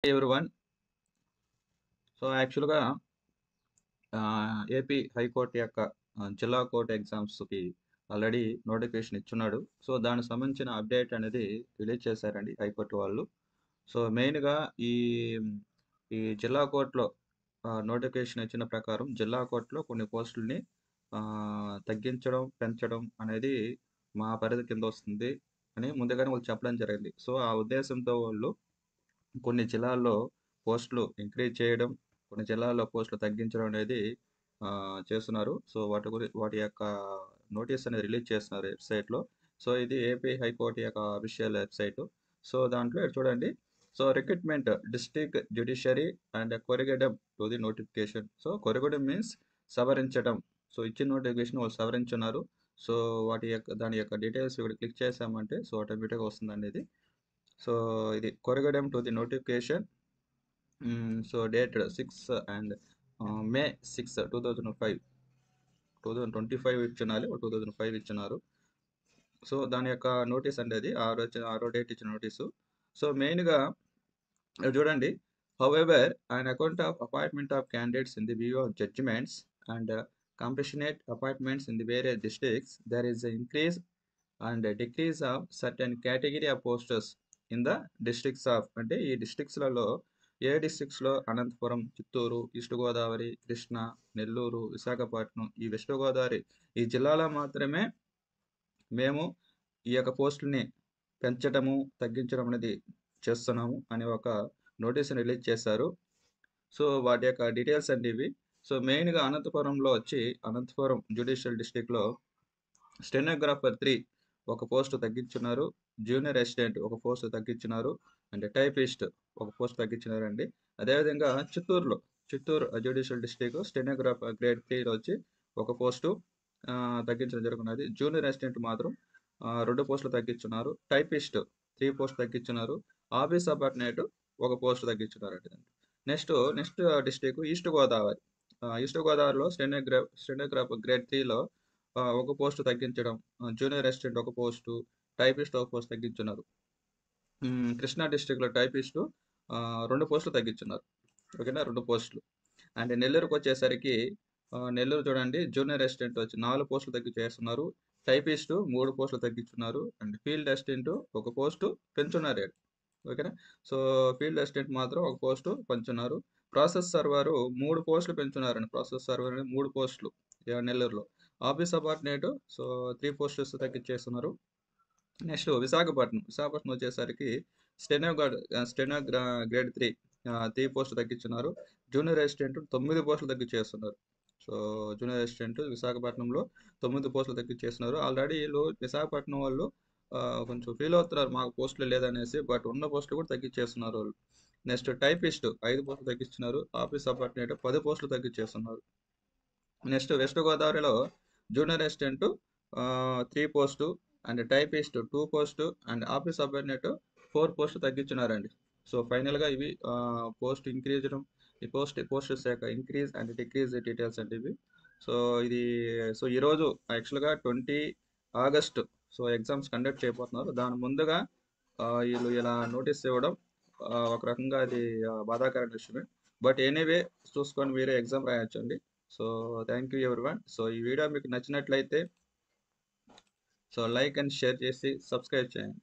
Everyone. So యాక్చువల్‌గా AP high court యొక్క జిల్లా కోర్ట్ ఎగ్జామ్స్‌కి ఆల్రెడీ నోటిఫికేషన్ ఇచ్చున్నాడు. సో దానికి సంబంధించిన అప్డేట్ అనేది రిలీజ్ చేశారండి హైకోర్టు వాళ్ళు. సో మెయిన్‌గా ఈ ఈ జిల్లా కోర్ట్‌లో నోటిఫికేషన్ ఇచ్చిన ప్రకారం జిల్లా కోర్ట్‌లో కొన్ని పోస్టుల్ని తగ్గించడం, పెంచడం అనేది మా పరిధి కింద వస్తుంది అని ముందుగానే వాళ్ళు చెప్పడం జరిగింది. సో ఆ ఉద్దేశంతో వాళ్ళు కొన్ని జిల్లాల్లో పోస్టులు ఇంక్రీజ్ చేయడం, కొన్ని జిల్లాల్లో పోస్టులు తగ్గించడం అనేది చేస్తున్నారు. సో వాటి యొక్క నోటీస్ అనేది రిలీజ్ చేస్తున్నారు వెబ్సైట్‌లో. సో ఇది ఏపీ హైకోర్టు యొక్క అఫీషియల్ వెబ్సైటు. సో దాంట్లో ఇక్కడ చూడండి. So recruitment district judiciary and corrigendum to the notification. So corrigendum means సవరించడం. సో ఇచ్చిన నోటిఫికేషన్ వాళ్ళు సవరించున్నారు. సో దాని యొక్క డీటెయిల్స్ ఇక్కడ క్లిక్ చేసామంటే సో ఆటోమేటిక్‌గా వస్తుందండి ఇది. సో ఇది corrigendum to the notification. So dated 6 and May 6 2025 ఇచ్చినారు, 2005 ఇచ్చినారు. సో దాని యొక్క నోటీస్ అండి అది ఆరో డేట్ ఇచ్చిన నోటీసు. సో మెయిన్‌గా చూడండి. However an account of appointment of candidates in the view of judgments and compassionate appointments in the various districts, there is an increase and decrease of certain category of posters in the districts of అంటే ఈ డిస్ట్రిక్ట్స్లలో ఏ డిస్ట్రిక్ట్స్లో Anantapuram, Chittoor, east Godavari, Krishna, Nellore, Visakhapatnam, ఈ west Godavari ఈ జిల్లాలో మాత్రమే మేము ఈ యొక్క పోస్టుల్ని పెంచడము, తగ్గించడం అనేది చేస్తున్నాము అని ఒక నోటీస్ని రిలీజ్ చేశారు. సో వాటి యొక్క డీటెయిల్స్ అండి ఇవి. సో మెయిన్గా అనంతపురంలో వచ్చి అనంతపురం జ్యుడిషియల్ డిస్ట్రిక్ట్లో స్టెనోగ్రాఫర్ 3 ఒక పోస్ట్ తగ్గించున్నారు. జూనియర్ అసిస్టెంట్ ఒక పోస్ట్ తగ్గించున్నారు. అండ్ టైపిస్ట్ ఒక పోస్ట్ తగ్గించినారండి. అదేవిధంగా Chittoor judicial district stenographer grade 3లో వచ్చి ఒక పోస్టు తగ్గించడం జరుగుతున్నది. జూనియర్ అసిస్టెంట్ మాత్రం 2 పోస్టులు తగ్గించున్నారు. టైపిస్ట్ 3 పోస్టులు తగ్గించున్నారు. ఆఫీస్ సబార్డినేట్ ఒక పోస్ట్ తగ్గించున్నారండి. Next district east Godavari. East గోదావరిలో స్టెనోగ్రాఫర్ గ్రేడ్ 3లో ఒక పోస్టు తగ్గించడం, జూనియర్ అసిస్టెంట్ ఒక పోస్టు, టైపిస్ట్ ఒక పోస్ట్ తగ్గించున్నారు. కృష్ణా డిస్ట్రిక్ట్లో టైపిస్టు 2 పోస్టులు తగ్గించున్నారు. ఓకేనా, 2 పోస్టులు. అండ్ నెల్లూరుకి వచ్చేసరికి నెల్లూరు చూడండి, జూనియర్ అసిస్టెంట్ వచ్చి 4 పోస్టులు తగ్గించేస్తున్నారు. టైపిస్టు 3 పోస్టులు తగ్గించున్నారు. అండ్ ఫీల్డ్ అసిస్టెంట్ ఒక పోస్టు పెంచున్నారు. ఓకేనా, సో ఫీల్డ్ అసిస్టెంట్ మాత్రం ఒక పోస్టు పెంచున్నారు. ప్రాసెస్ సర్వరు 3 పోస్టులు పెంచున్నారండి. ప్రాసెస్ సర్వర్ 3 పోస్టులు నెల్లూరులో. ఆఫీస్ సబార్డినేట్ సో 3 పోస్టర్స్ తగ్గించేస్తున్నారు. నెక్స్ట్ విశాఖపట్నం వచ్చేసరికి గ్రేడ్ 3 పోస్టులు తగ్గించున్నారు. జూనియర్ అసిస్టెంట్ 9 పోస్టులు తగ్గించేస్తున్నారు. సో జూనియర్ అసిస్టెంట్ విశాఖపట్నంలో 9 పోస్టులు తగ్గించేస్తున్నారు. ఆల్రెడీ వీళ్ళు విశాఖపట్నం వాళ్ళు కొంచెం ఫీల్ అవుతున్నారు మాకు పోస్టులు లేదనేసి, బట్ ఉన్న పోస్టులు కూడా తగ్గించేస్తున్నారు వాళ్ళు. నెక్స్ట్ టైపిస్ట్ 5 పోస్టులు తగ్గించున్నారు. ఆఫీస్ సబార్డినేట్ 10 పోస్టులు తగ్గించేస్తున్నారు. నెక్స్ట్ వెస్ట్ గోదావరిలో junior assistant 3 post and typist 2 post and office subordinate 4 post తగ్గించున్నారండి. సో ఫైనల్గా ఇవి పోస్ట్ ఇంక్రీజడం, ఈ పోస్టర్స్ యొక్క ఇంక్రీజ్ అండ్ డిక్రీజ్ డీటెయిల్స్ అంటే ఇవి. సో ఈరోజు యాక్చువల్గా 20 ఆగస్టు సో ఎగ్జామ్స్ కండక్ట్ చేయబోతున్నారు. దాని ముందుగా వీళ్ళు ఇలా నోటీస్ ఇవ్వడం ఒక రకంగా అది బాధాకరమైన విషయమే. బట్ ఎనీవే చూసుకొని మీరే ఎగ్జామ్ రాయొచ్చండి. So thank you everyone. So ఈ వీడియో మీకు నచ్చినట్లయితే సో లైక్ అండ్ షేర్ చేసి సబ్స్క్రైబ్ చేయండి.